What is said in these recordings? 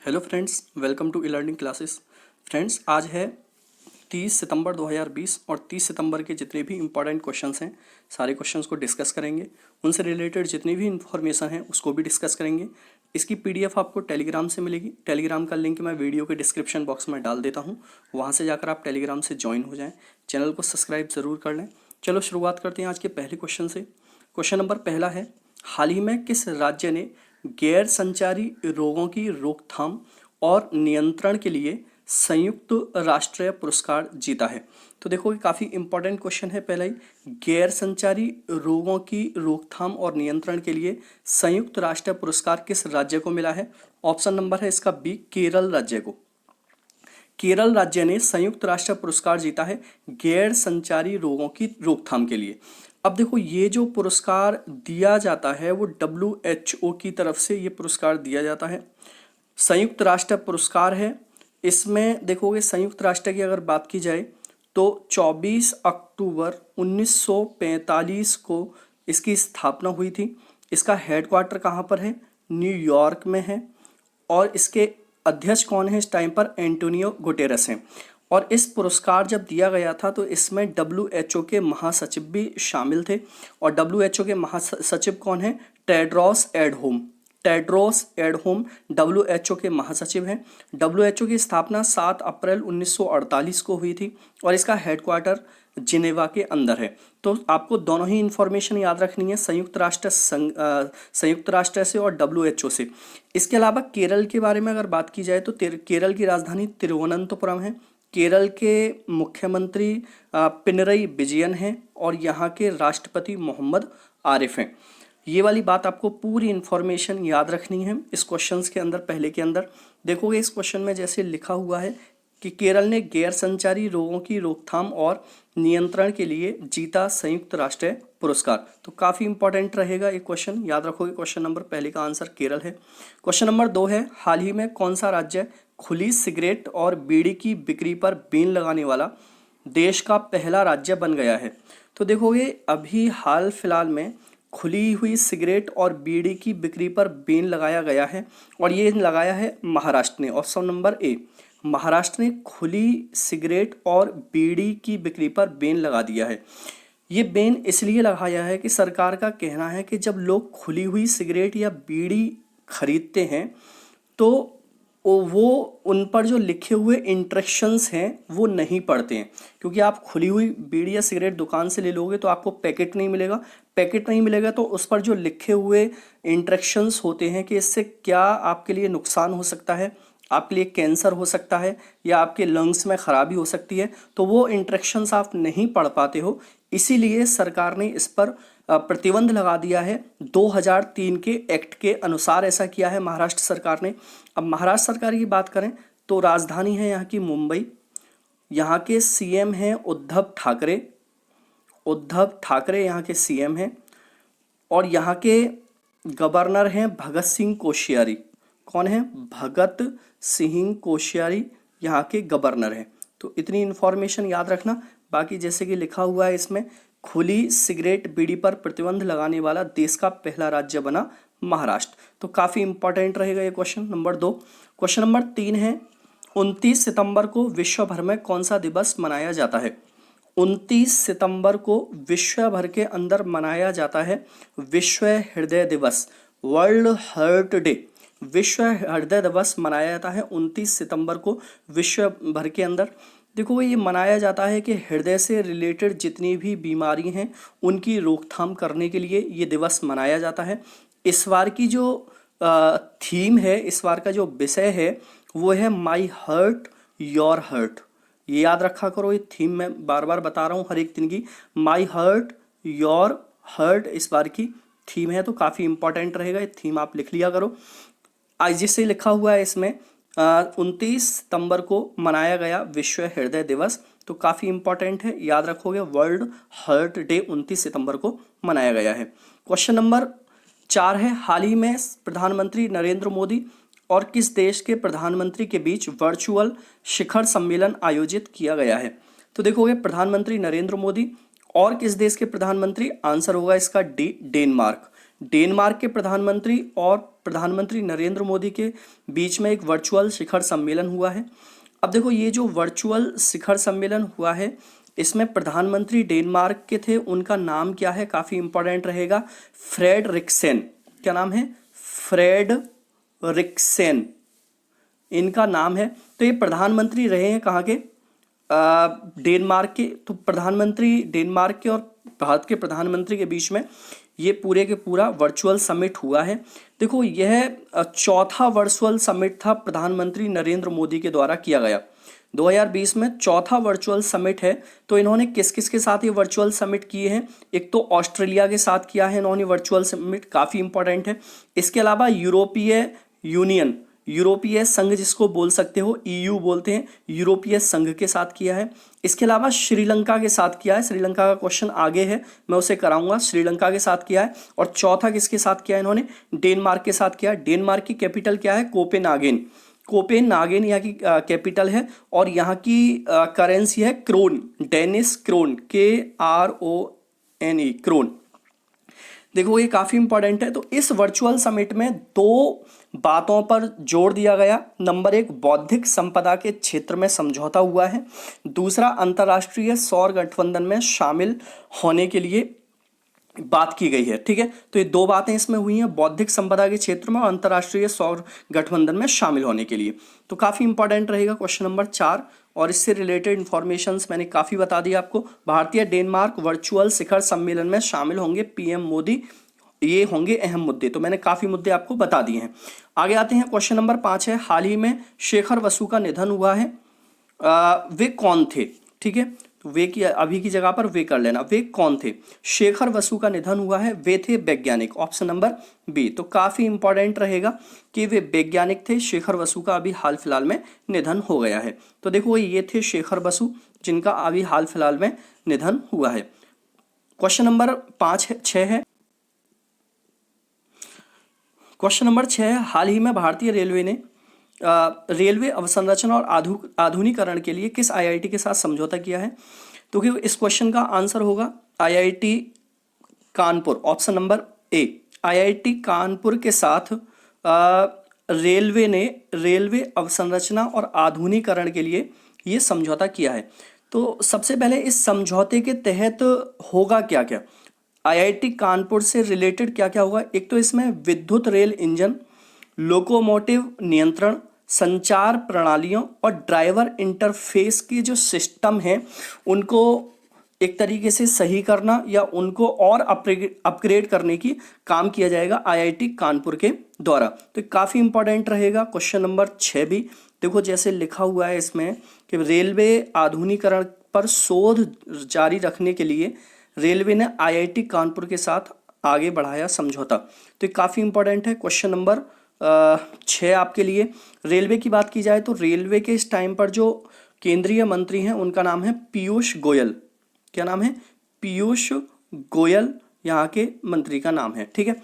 Hello friends, welcome to e learning classes. Friends, आज है 30 सितंबर 2020 और 30 सितंबर के जितने भी इंपॉर्टेंट क्वेश्चंस हैं सारे क्वेश्चंस को डिस्कस करेंगे। उनसे रिलेटेड जितनी भी इंफॉर्मेशन है उसको भी डिस्कस करेंगे। इसकी पीडीएफ आपको टेलीग्राम से मिलेगी। टेलीग्राम का लिंक मैं वीडियो के डिस्क्रिप्शन बॉक्स में डाल देता हूँ, वहाँ से जाकर आप टेलीग्राम से ज्वाइन हो जाएँ। चैनल को सब्सक्राइब ज़रूर कर लें। चलो शुरुआत करते हैं आज के पहले क्वेश्चन से। क्वेश्चन नंबर पहला है, हाल ही में किस राज्य ने गैर संचारी रोगों की रोकथाम और नियंत्रण के लिए संयुक्त राष्ट्रीय पुरस्कार जीता है? तो देखो, ये काफ़ी इंपॉर्टेंट क्वेश्चन है। पहला ही, गैर संचारी रोगों की रोकथाम और नियंत्रण के लिए संयुक्त राष्ट्रीय पुरस्कार किस राज्य को मिला है? ऑप्शन नंबर है इसका बी, केरल राज्य को। केरल राज्य ने संयुक्त राष्ट्र पुरस्कार जीता है गैर संचारी रोगों की रोकथाम के लिए। अब देखो, ये जो पुरस्कार दिया जाता है वो WHO की तरफ से ये पुरस्कार दिया जाता है। संयुक्त राष्ट्र पुरस्कार है। इसमें देखोगे, संयुक्त राष्ट्र की अगर बात की जाए तो 24 अक्टूबर 1945 को इसकी स्थापना हुई थी। इसका हेडक्वार्टर कहाँ पर है? न्यूयॉर्क में है। और इसके अध्यक्ष कौन है इस टाइम पर? एंटोनियो गुटेरेस हैं। और इस पुरस्कार जब दिया गया था तो इसमें WHO के महासचिव भी शामिल थे। और WHO के महासचिव कौन है? टेड्रोस एडहोम। टेड्रोस एडहोम WHO के महासचिव हैं। WHO की स्थापना 7 अप्रैल 1948 को हुई थी और इसका हेडक्वार्टर जिनेवा के अंदर है। तो आपको दोनों ही इंफॉर्मेशन याद रखनी है, संयुक्त राष्ट्र से और WHO से। इसके अलावा केरल के बारे में अगर बात की जाए तो केरल की राजधानी तिरुवनंतपुरम है। केरल के मुख्यमंत्री पिनरई विजयन हैं और यहाँ के राष्ट्रपति मोहम्मद आरिफ हैं। ये वाली बात आपको पूरी इंफॉर्मेशन याद रखनी है इस क्वेश्चंस के अंदर। पहले के अंदर देखोगे, इस क्वेश्चन में जैसे लिखा हुआ है कि केरल ने गैर संचारी रोगों की रोकथाम और नियंत्रण के लिए जीता संयुक्त राष्ट्रीय पुरस्कार। तो काफ़ी इंपॉर्टेंट रहेगा ये क्वेश्चन, याद रखोगे। क्वेश्चन नंबर पहले का आंसर केरल है। क्वेश्चन नंबर 2 है, हाल ही में कौन सा राज्य खुली सिगरेट और बीड़ी की बिक्री पर बैन लगाने वाला देश का पहला राज्य बन गया है? तो देखोगे, अभी हाल फिलहाल में खुली हुई सिगरेट और बीड़ी की बिक्री पर बैन लगाया गया है और ये लगाया है महाराष्ट्र ने। ऑप्शन नंबर ए, महाराष्ट्र ने खुली सिगरेट और बीड़ी की बिक्री पर बैन लगा दिया है। ये बैन इसलिए लगाया है कि सरकार का कहना है कि जब लोग खुली हुई सिगरेट या बीड़ी खरीदते हैं तो वो उन पर जो लिखे हुए इंस्ट्रक्शंस हैं वो नहीं पढ़ते हैं। क्योंकि आप खुली हुई बीड़ी या सिगरेट दुकान से ले लोगे तो आपको पैकेट नहीं मिलेगा। पैकेट नहीं मिलेगा तो उस पर जो लिखे हुए इंस्ट्रक्शंस होते हैं कि इससे क्या आपके लिए नुकसान हो सकता है, आपके लिए कैंसर हो सकता है या आपके लंग्स में खराबी हो सकती है, तो वो इंस्ट्रक्शंस आप नहीं पढ़ पाते हो। इसीलिए सरकार ने इस पर प्रतिबंध लगा दिया है। 2003 के एक्ट के अनुसार ऐसा किया है महाराष्ट्र सरकार ने। अब महाराष्ट्र सरकार की बात करें तो राजधानी है यहाँ की मुंबई। यहाँ के सीएम हैं उद्धव ठाकरे। उद्धव ठाकरे यहाँ के सीएम हैं और यहाँ के गवर्नर हैं भगत सिंह कोश्यारी। कौन है? भगत सिंह कोश्यारी यहाँ के गवर्नर हैं। तो इतनी इन्फॉर्मेशन याद रखना। बाकी जैसे कि लिखा हुआ है इसमें, खुली सिगरेट बीड़ी पर प्रतिबंध लगाने वाला देश का पहला राज्य बना महाराष्ट्र। तो काफ़ी इंपॉर्टेंट रहेगा ये क्वेश्चन नंबर 2। क्वेश्चन नंबर 3 है, 29 सितंबर को विश्व भर में कौन सा दिवस मनाया जाता है? 29 सितंबर को विश्व भर के अंदर मनाया जाता है विश्व हृदय दिवस, वर्ल्ड हार्ट डे। विश्व हृदय दिवस मनाया जाता है 29 सितंबर को विश्व भर के अंदर। देखो, ये मनाया जाता है कि हृदय से रिलेटेड जितनी भी बीमारी हैं उनकी रोकथाम करने के लिए ये दिवस मनाया जाता है। इस बार की जो थीम है, इस बार का जो विषय है वो है माई हार्ट योर हार्ट। ये याद रखा करो, ये थीम मैं बार बार बता रहा हूँ हर एक दिन की। माई हार्ट योर हार्ट इस बार की थीम है, तो काफ़ी इंपॉर्टेंट रहेगा। ये थीम आप लिख लिया करो। आज जिससे लिखा हुआ है इसमें 29 सितंबर को मनाया गया विश्व हृदय दिवस, तो काफ़ी इंपॉर्टेंट है, याद रखोगे। वर्ल्ड हार्ट डे 29 सितंबर को मनाया गया है। क्वेश्चन नंबर 4 है, हाल ही में प्रधानमंत्री नरेंद्र मोदी और किस देश के प्रधानमंत्री के बीच वर्चुअल शिखर सम्मेलन आयोजित किया गया है? तो देखोगे, प्रधानमंत्री नरेंद्र मोदी और किस देश के प्रधानमंत्री? आंसर होगा इसका डी, डेनमार्क। डेनमार्क के प्रधानमंत्री और प्रधानमंत्री नरेंद्र मोदी के बीच में एक वर्चुअल शिखर सम्मेलन हुआ है। अब देखो ये जो वर्चुअल शिखर सम्मेलन हुआ है इसमें प्रधानमंत्री डेनमार्क के थे, उनका नाम क्या है, काफ़ी इंपॉर्टेंट रहेगा, फ्रेडरिक्सेन। क्या नाम है? फ्रेडरिक्सेन इनका नाम है। तो ये प्रधानमंत्री रहे हैं कहाँ के? डेनमार्क के। तो प्रधानमंत्री डेनमार्क के और भारत के प्रधानमंत्री के बीच में ये पूरे के पूरा वर्चुअल समिट हुआ है। देखो यह चौथा वर्चुअल समिट था प्रधानमंत्री नरेंद्र मोदी के द्वारा किया गया। 2020 में चौथा वर्चुअल समिट है। तो इन्होंने किस किस के साथ ये वर्चुअल समिट किए हैं? एक तो ऑस्ट्रेलिया के साथ किया है इन्होंने वर्चुअल समिट, काफ़ी इंपॉर्टेंट है। इसके अलावा यूरोपीय यूनियन, यूरोपीय संघ जिसको बोल सकते हो, ईयू बोलते हैं, यूरोपीय संघ के साथ किया है। इसके अलावा श्रीलंका के साथ किया है। श्रीलंका का क्वेश्चन आगे है, मैं उसे कराऊंगा। श्रीलंका के साथ किया है। और चौथा किसके साथ किया है इन्होंने? डेनमार्क के साथ किया। डेनमार्क की कैपिटल क्या है? कोपेनहागेन। कोपेनहागेन यहाँ की कैपिटल है और यहाँ की करेंसी है krone, danish krone, KRONE, krone. देखो ये काफ़ी इंपॉर्टेंट है। तो इस वर्चुअल समिट में दो बातों पर जोर दिया गया। नंबर 1, बौद्धिक संपदा के क्षेत्र में समझौता हुआ है। दूसरा, अंतर्राष्ट्रीय सौर गठबंधन में शामिल होने के लिए बात की गई है। ठीक है, तो ये दो बातें इसमें हुई हैं, बौद्धिक संपदा के क्षेत्र में और अंतर्राष्ट्रीय सौर गठबंधन में शामिल होने के लिए। तो काफ़ी इंपॉर्टेंट रहेगा क्वेश्चन नंबर 4। और इससे रिलेटेड इन्फॉर्मेशंस मैंने काफ़ी बता दी आपको। भारतीय डेनमार्क वर्चुअल शिखर सम्मेलन में शामिल होंगे PM मोदी, ये होंगे अहम मुद्दे। तो मैंने काफ़ी मुद्दे आपको बता दिए हैं। आगे आते हैं, क्वेश्चन नंबर 5 है, हाल ही में शेखर बसु का निधन हुआ है, वे कौन थे? ठीक है, तो वे की अभी की जगह पर वे कर लेना, वे कौन थे? शेखर बसु का निधन हुआ है, वे थे वैज्ञानिक, ऑप्शन नंबर बी। तो काफ़ी इंपॉर्टेंट रहेगा कि वे वैज्ञानिक थे। शेखर बसु का अभी हाल फिलहाल में निधन हो गया है। तो देखो ये थे शेखर बसु जिनका अभी हाल फिलहाल में निधन हुआ है। क्वेश्चन नंबर 6 है, क्वेश्चन नंबर 6 है, हाल ही में भारतीय रेलवे ने रेलवे अवसंरचना और आधुनिकीकरण के लिए किस IIT के साथ समझौता किया है? तो कि इस क्वेश्चन का आंसर होगा IIT Kanpur, option number A. IIT Kanpur के साथ रेलवे ने रेलवे अवसंरचना और आधुनिकीकरण के लिए ये समझौता किया है। तो सबसे पहले इस समझौते के तहत होगा क्या क्या? IIT कानपुर से रिलेटेड क्या क्या होगा? एक तो इसमें विद्युत रेल इंजन, लोकोमोटिव नियंत्रण, संचार प्रणालियों और ड्राइवर इंटरफेस की जो सिस्टम है उनको एक तरीके से सही करना या उनको और अपग्रेड करने की काम किया जाएगा IIT कानपुर के द्वारा। तो काफ़ी इंपॉर्टेंट रहेगा क्वेश्चन नंबर 6 भी। देखो जैसे लिखा हुआ है इसमें कि रेलवे आधुनिकीकरण पर शोध जारी रखने के लिए रेलवे ने IIT कानपुर के साथ आगे बढ़ाया समझौता। तो काफ़ी इंपॉर्टेंट है क्वेश्चन नंबर 6 आपके लिए। रेलवे की बात की जाए तो रेलवे के इस टाइम पर जो केंद्रीय मंत्री हैं उनका नाम है पीयूष गोयल। क्या नाम है? पीयूष गोयल यहाँ के मंत्री का नाम है। ठीक है,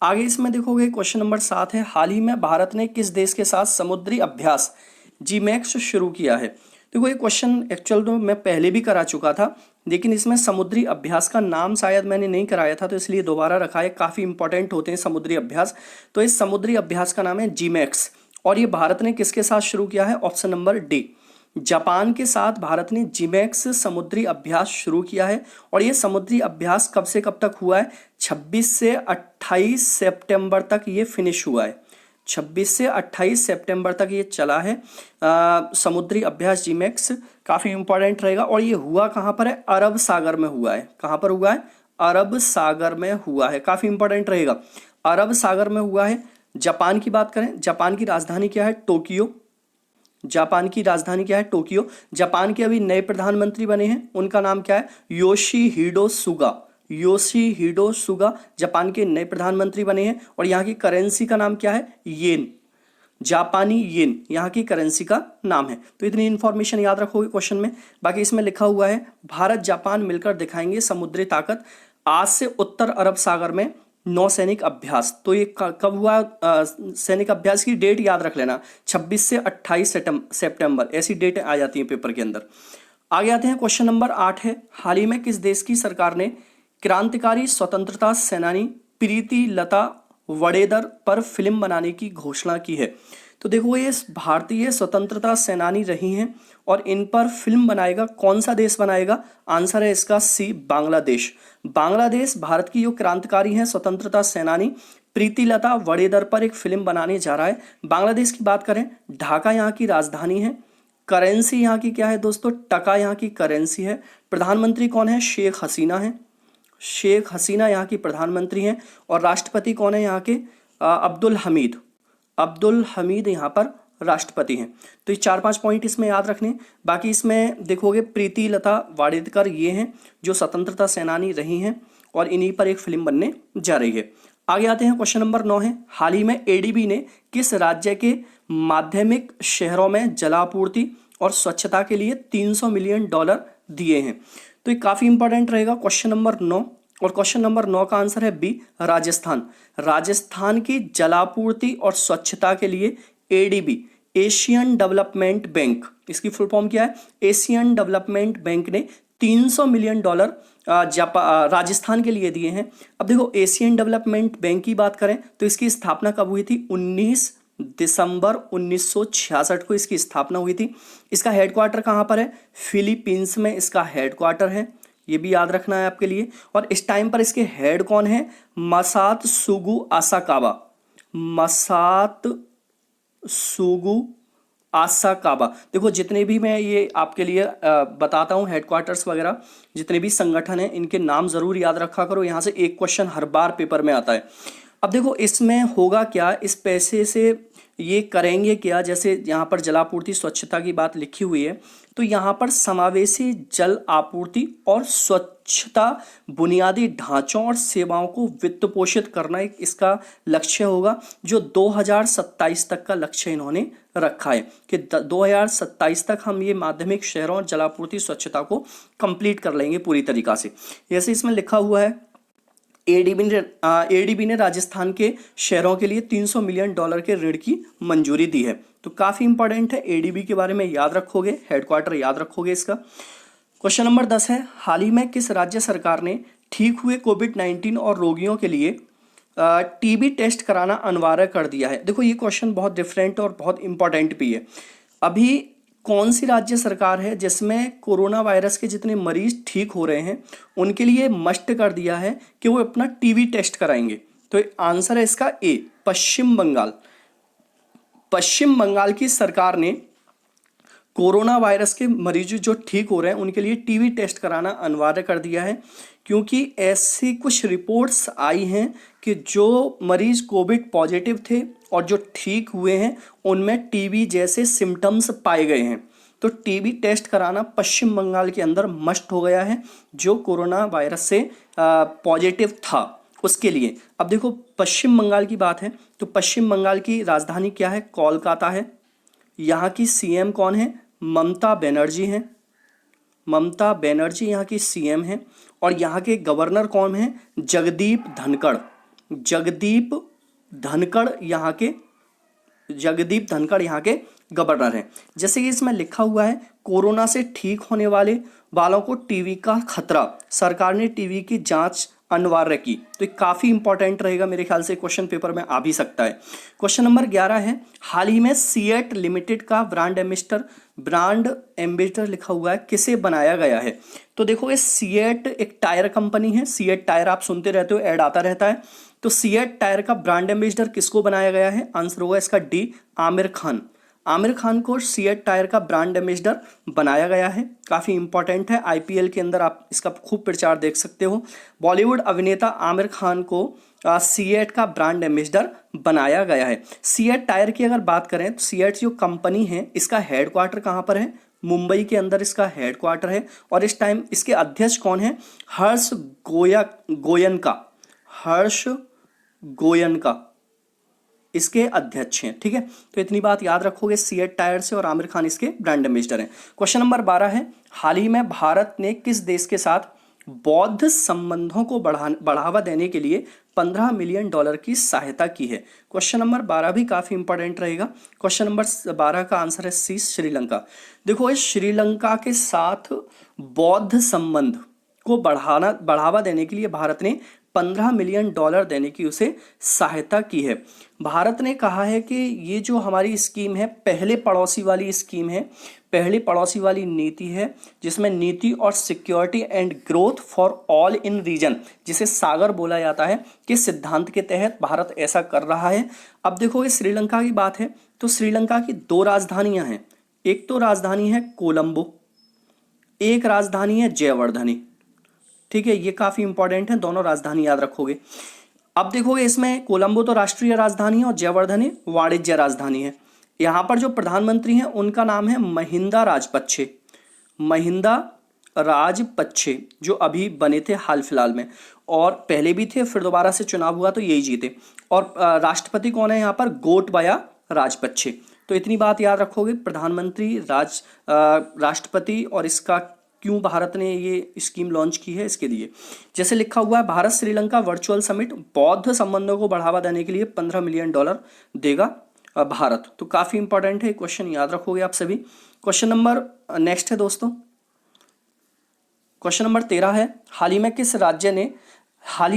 आगे इसमें देखोगे क्वेश्चन नंबर 7 है, हाल ही में भारत ने किस देश के साथ समुद्री अभ्यास GMAX शुरू किया है? देखो ये क्वेश्चन एक्चुअल तो मैं पहले भी करा चुका था, लेकिन इसमें समुद्री अभ्यास का नाम शायद मैंने नहीं कराया था, तो इसलिए दोबारा रखा है। काफ़ी इंपॉर्टेंट होते हैं समुद्री अभ्यास। तो इस समुद्री अभ्यास का नाम है GMAX और ये भारत ने किसके साथ शुरू किया है? ऑप्शन नंबर डी, जापान के साथ भारत ने GMAX समुद्री अभ्यास शुरू किया है। और ये समुद्री अभ्यास कब से कब तक हुआ है? 26 से 28 सितंबर तक ये फिनिश हुआ है। 26 से 28 सितंबर तक ये चला है समुद्री अभ्यास GMAX। काफ़ी इंपॉर्टेंट रहेगा। और ये हुआ कहाँ पर है? अरब सागर में हुआ है। कहाँ पर हुआ है? अरब सागर में हुआ है। काफ़ी इंपॉर्टेंट रहेगा, अरब सागर में हुआ है। जापान की बात करें, जापान की राजधानी क्या है? टोक्यो। जापान की राजधानी क्या है? टोक्यो। जापान के अभी नए प्रधानमंत्री बने हैं, उनका नाम क्या है? योशिहिडो सुगा। योशिहिडो सुगा जापान के नए प्रधानमंत्री बने हैं। और यहाँ की करेंसी का नाम क्या है? येन, जापानी येन यहाँ की करेंसी का नाम है। तो इतनी इंफॉर्मेशन याद रखोगे क्वेश्चन में। बाकी इसमें लिखा हुआ है भारत जापान मिलकर दिखाएंगे समुद्री ताकत, आज से उत्तर अरब सागर में नौसैनिक अभ्यास। तो ये कब हुआ? सैनिक अभ्यास की डेट याद रख लेना, 26 से 28 सितंबर, ऐसी डेट आ जाती हैं पेपर के अंदर। आगे आते हैं, क्वेश्चन नंबर 8 है, हाल ही में किस देश की सरकार ने क्रांतिकारी स्वतंत्रता सेनानी प्रीति लता वड़ेदर पर फिल्म बनाने की घोषणा की है। तो देखो ये भारतीय स्वतंत्रता सेनानी रही हैं और इन पर फिल्म बनाएगा कौन सा देश बनाएगा? आंसर है इसका सी, बांग्लादेश। बांग्लादेश भारत की जो क्रांतिकारी हैं, स्वतंत्रता सेनानी प्रीतिलता वड़ेदर पर एक फिल्म बनाने जा रहा है। बांग्लादेश की बात करें, ढाका यहाँ की राजधानी है। करेंसी यहाँ की क्या है दोस्तों? टका यहाँ की करेंसी है। प्रधानमंत्री कौन है? शेख हसीना है। शेख हसीना यहाँ की प्रधानमंत्री हैं। और राष्ट्रपति कौन है यहाँ के? अब्दुल हमीद। अब्दुल हमीद यहाँ पर राष्ट्रपति हैं। तो ये 4-5 पॉइंट इसमें याद रखने। बाकी इसमें देखोगे प्रीति लता वाडेकर ये हैं जो स्वतंत्रता सेनानी रही हैं और इन्हीं पर एक फिल्म बनने जा रही है। आगे आते हैं, क्वेश्चन नंबर 9 है, हाल ही में एडीबी ने किस राज्य के माध्यमिक शहरों में जलापूर्ति और स्वच्छता के लिए $300 मिलियन दिए हैं? तो ये काफ़ी इंपॉर्टेंट रहेगा क्वेश्चन नंबर 9। और क्वेश्चन नंबर 9 का आंसर है बी, राजस्थान। राजस्थान की जलापूर्ति और स्वच्छता के लिए एडीबी, एशियन डेवलपमेंट बैंक, इसकी फुल फॉर्म क्या है? एशियन डेवलपमेंट बैंक ने $300 मिलियन राजस्थान के लिए दिए हैं। अब देखो एशियन डेवलपमेंट बैंक की बात करें तो इसकी स्थापना कब हुई थी? 19 दिसंबर 1966 को इसकी स्थापना हुई थी। इसका हेडक्वार्टर कहाँ पर है? फिलीपींस में इसका हेडक्वार्टर है, ये भी याद रखना है आपके लिए। और इस टाइम पर इसके हेड कौन है? मसात सुगु आसाकावा। मसात सुगु आसाकावा। देखो जितने भी मैं ये आपके लिए बताता हूँ हेडक्वार्टर्स वगैरह, जितने भी संगठन हैं, इनके नाम जरूर याद रखा करो। यहाँ से एक क्वेश्चन हर बार पेपर में आता है। अब देखो इसमें होगा क्या, इस पैसे से ये करेंगे क्या? जैसे यहाँ पर जलापूर्ति स्वच्छता की बात लिखी हुई है, तो यहाँ पर समावेशी जल आपूर्ति और स्वच्छता बुनियादी ढांचों और सेवाओं को वित्त पोषित करना एक इसका लक्ष्य होगा, जो 2027 तक का लक्ष्य इन्होंने रखा है कि 2027 तक हम ये माध्यमिक शहरों और जलापूर्ति स्वच्छता को कंप्लीट कर लेंगे पूरी तरीका से। जैसे इसमें लिखा हुआ है एडीबी ने राजस्थान के शहरों के लिए $300 मिलियन के ऋण की मंजूरी दी है। तो काफ़ी इंपॉर्टेंट है, एडीबी के बारे में याद रखोगे, हेडक्वार्टर याद रखोगे इसका। क्वेश्चन नंबर 10 है, हाल ही में किस राज्य सरकार ने ठीक हुए कोविड-19 और रोगियों के लिए टीबी टेस्ट कराना अनिवार्य कर दिया है? देखो ये क्वेश्चन बहुत डिफरेंट और बहुत इंपॉर्टेंट भी है। अभी कौन सी राज्य सरकार है जिसमें कोरोना वायरस के जितने मरीज ठीक हो रहे हैं उनके लिए मस्ट कर दिया है कि वो अपना टीबी टेस्ट कराएंगे? तो आंसर है इसका ए, पश्चिम बंगाल। पश्चिम बंगाल की सरकार ने कोरोना वायरस के मरीज जो ठीक हो रहे हैं उनके लिए टीबी टेस्ट कराना अनिवार्य कर दिया है, क्योंकि ऐसी कुछ रिपोर्ट्स आई हैं कि जो मरीज कोविड पॉजिटिव थे और जो ठीक हुए हैं उनमें टीबी जैसे सिम्टम्स पाए गए हैं। तो टीबी टेस्ट कराना पश्चिम बंगाल के अंदर मस्ट हो गया है, जो कोरोना वायरस से पॉजिटिव था उसके लिए। अब देखो पश्चिम बंगाल की बात है तो पश्चिम बंगाल की राजधानी क्या है? कोलकाता है। यहाँ की सीएम कौन है? ममता बनर्जी हैं। ममता बनर्जी यहाँ की सीएम हैं। और यहाँ के गवर्नर कौन हैं? जगदीप धनखड़। जगदीप धनखड़ यहाँ के गवर्नर हैं। जैसे कि इसमें लिखा हुआ है, कोरोना से ठीक होने वालों को टीबी का खतरा, सरकार ने टीबी की जांच अनिवार्य की। तो ये काफ़ी इंपॉर्टेंट रहेगा, मेरे ख्याल से क्वेश्चन पेपर में आ भी सकता है। क्वेश्चन नंबर 11 है, हाल ही में सीएट लिमिटेड का ब्रांड एम्बेसडर लिखा हुआ है, किसे बनाया गया है? तो देखो ये सीएट एक टायर कंपनी है। सीएट टायर आप सुनते रहते हो, ऐड आता रहता है। तो सीएट टायर का ब्रांड एम्बेसडर किसको बनाया गया है? आंसर होगा इसका डी, आमिर खान। आमिर खान को सीएट टायर का ब्रांड एम्बेसडर बनाया गया है। काफ़ी इंपॉर्टेंट है, आईपीएल के अंदर आप इसका खूब प्रचार देख सकते हो। बॉलीवुड अभिनेता आमिर खान को सीएट का ब्रांड एम्बेसडर बनाया गया है। सीएट टायर की अगर बात करें तो सीएट जो कंपनी है इसका हेडक्वार्टर कहाँ पर है? मुंबई के अंदर इसका हेडक्वार्टर है। और इस टाइम इसके अध्यक्ष कौन है? हर्ष गोयनका इसके अध्यक्ष हैं। ठीक है, तो इतनी बात याद रखोगे सीएट टायर से, और आमिर खान इसके ब्रांड एम्बेसडर हैं। क्वेश्चन नंबर 12 है, हाल ही में भारत ने किस देश के साथ बौद्ध संबंधों को बढ़ावा देने के लिए $15 मिलियन की सहायता की है? क्वेश्चन नंबर 12 भी काफ़ी इंपॉर्टेंट रहेगा। क्वेश्चन नंबर 12 का आंसर है सी, श्रीलंका। देखो इस श्रीलंका के साथ बौद्ध संबंध को बढ़ावा देने के लिए भारत ने 15 मिलियन डॉलर देने की उसे सहायता की है। भारत ने कहा है कि ये जो हमारी स्कीम है पहले पड़ोसी वाली स्कीम है, पहली पड़ोसी वाली नीति है, जिसमें नीति और security and growth for all in region, जिसे सागर बोला जाता है, कि सिद्धांत के तहत भारत ऐसा कर रहा है। अब देखोगे श्रीलंका की बात है तो श्रीलंका की 2 राजधानियां हैं, एक तो राजधानी है कोलंबो, एक राजधानी है जयवर्धनी। ठीक है, ये काफी इंपॉर्टेंट है, दोनों राजधानी याद रखोगे। अब देखोगे इसमें कोलंबो तो राष्ट्रीय राजधानी है और जयवर्धनी वाणिज्य राजधानी है। यहाँ पर जो प्रधानमंत्री हैं उनका नाम है महिंदा राजपक्षे, महिंदा राजपक्षे, जो अभी बने थे हाल फिलहाल में, और पहले भी थे, फिर दोबारा से चुनाव हुआ तो यही जीते। और राष्ट्रपति कौन है यहाँ पर? गोटबाया राजपक्षे। तो इतनी बात याद रखोगे, प्रधानमंत्री, राष्ट्रपति, और इसका क्यों भारत ने ये स्कीम लॉन्च की है इसके लिए। जैसे लिखा हुआ है, भारत श्रीलंका वर्चुअल समिट बौद्ध संबंधों को बढ़ावा देने के लिए 15 मिलियन डॉलर देगा भारत। तो काफी इंपॉर्टेंट है, क्वेश्चन याद रखोगे आप सभी। क्वेश्चन नंबर नेक्स्ट है दोस्तों, क्वेश्चन नंबर 13 है, हाल ही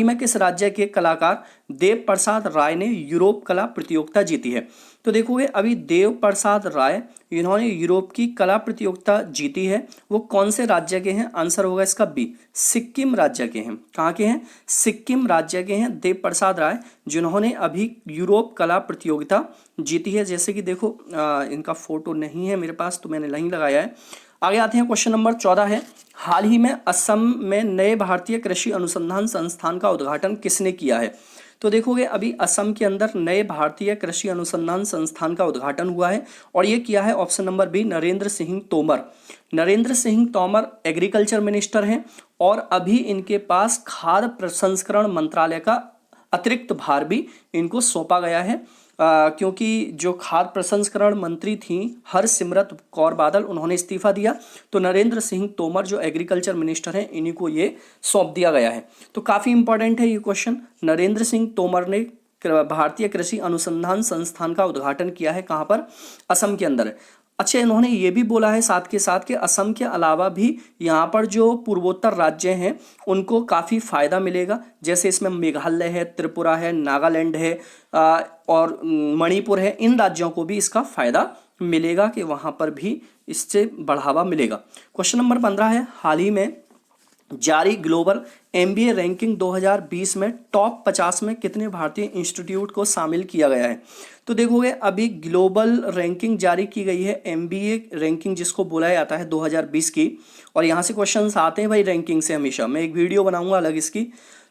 में किस राज्य के कलाकार देव प्रसाद राय ने यूरोप कला प्रतियोगिता जीती है? तो देखोगे अभी देव प्रसाद राय, इन्होंने यूरोप की कला प्रतियोगिता जीती है, वो कौन से राज्य के हैं? आंसर होगा इसका बी, सिक्किम राज्य के हैं। कहाँ के हैं? सिक्किम राज्य के हैं देव प्रसाद राय, जिन्होंने अभी यूरोप कला प्रतियोगिता जीती है। जैसे कि देखो इनका फोटो नहीं है मेरे पास तो मैंने नहीं लगाया है। आगे आते हैं, क्वेश्चन नंबर 14 है, हाल ही में असम में नए भारतीय कृषि अनुसंधान संस्थान का उद्घाटन किसने किया है? तो देखोगे अभी असम के अंदर नए भारतीय कृषि अनुसंधान संस्थान का उद्घाटन हुआ है, और ये किया है option number B, Narendra Singh Tomar. Narendra Singh Tomar agriculture minister हैं, और अभी इनके पास खाद्य प्रसंस्करण मंत्रालय का अतिरिक्त भार भी इनको सौंपा गया है, क्योंकि जो खाद्य प्रसंस्करण मंत्री थी हरसिमरत कौर बादल, उन्होंने इस्तीफा दिया, तो नरेंद्र सिंह तोमर जो एग्रीकल्चर मिनिस्टर हैं इन्हीं को ये सौंप दिया गया है। तो काफ़ी इंपॉर्टेंट है ये क्वेश्चन। नरेंद्र सिंह तोमर ने भारतीय कृषि अनुसंधान संस्थान का उद्घाटन किया है, कहाँ पर? असम के अंदर। अच्छा, इन्होंने ये भी बोला है साथ के साथ कि असम के अलावा भी यहाँ पर जो पूर्वोत्तर राज्य हैं उनको काफ़ी फ़ायदा मिलेगा। जैसे इसमें मेघालय है, त्रिपुरा है, नागालैंड है और मणिपुर है, इन राज्यों को भी इसका फ़ायदा मिलेगा कि वहाँ पर भी इससे बढ़ावा मिलेगा। क्वेश्चन नंबर 15 है, हाल ही में जारी ग्लोबल MBA रैंकिंग 2020 में टॉप 50 में कितने भारतीय इंस्टीट्यूट को शामिल किया गया है? तो देखोगे अभी ग्लोबल रैंकिंग जारी की गई है, MBA रैंकिंग जिसको बोला जाता है 2020 की, और यहाँ से क्वेश्चंस आते हैं भाई रैंकिंग से हमेशा, मैं एक वीडियो बनाऊंगा अलग इसकी।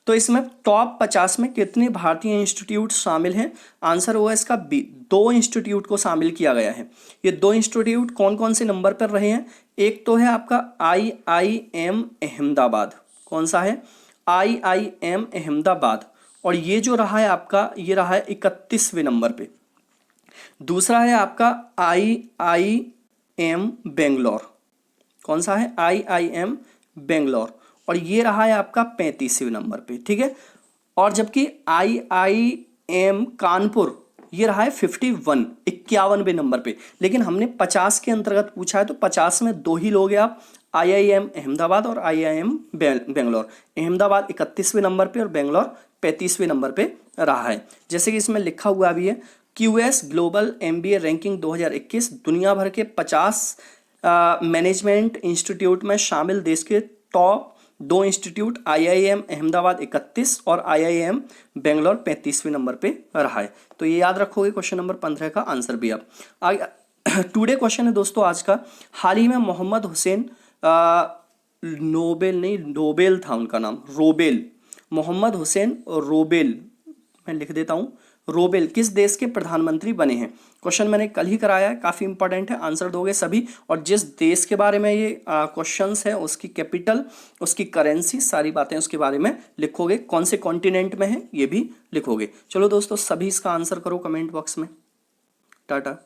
तो इसमें टॉप 50 में कितने भारतीय इंस्टीट्यूट शामिल हैं? आंसर होगा इसका बी, 2 इंस्टीट्यूट को शामिल किया गया है। ये 2 इंस्टीट्यूट कौन कौन से नंबर पर रहे हैं? एक तो है आपका IIM अहमदाबाद, कौन सा है? IIM अहमदाबाद, और ये जो रहा है आपका, ये रहा है 31वें नंबर पे। दूसरा है आपका IIM बेंगलोर, कौन सा है? IIM बेंगलोर, और ये रहा है आपका 35वें नंबर पे। ठीक है, और जबकि IIM कानपुर ये रहा है 51वें नंबर पे। लेकिन हमने 50 के अंतर्गत पूछा है, तो 50 में 2 ही लोगे आप, IIM अहमदाबाद और IIM बेंगलोर। अहमदाबाद 31वें नंबर पे और बेंगलोर 35वें नंबर पे रहा है। जैसे कि इसमें लिखा हुआ भी है, QS ग्लोबल MBA रैंकिंग 2021 दुनिया भर के 50 मैनेजमेंट इंस्टीट्यूट में शामिल देश के टॉप 2 इंस्टीट्यूट IIM अहमदाबाद 31 और IIM बेंगलोर 35वें नंबर पे रहा है। तो ये याद रखोगे, क्वेश्चन नंबर 15 का आंसर भी आप आगे। टुडे क्वेश्चन है दोस्तों आज का, हाल ही में मोहम्मद हुसैन नोबेल था उनका नाम, रोबेल, मोहम्मद हुसैन रोबेल, मैं लिख देता हूँ, रोबेल किस देश के प्रधानमंत्री बने हैं? क्वेश्चन मैंने कल ही कराया है, काफ़ी इंपॉर्टेंट है, आंसर दोगे सभी। और जिस देश के बारे में ये क्वेश्चंस है उसकी कैपिटल, उसकी करेंसी, सारी बातें उसके बारे में लिखोगे, कौन से कॉन्टिनेंट में है ये भी लिखोगे। चलो दोस्तों, सभी इसका आंसर करो कमेंट बॉक्स में। टाटा।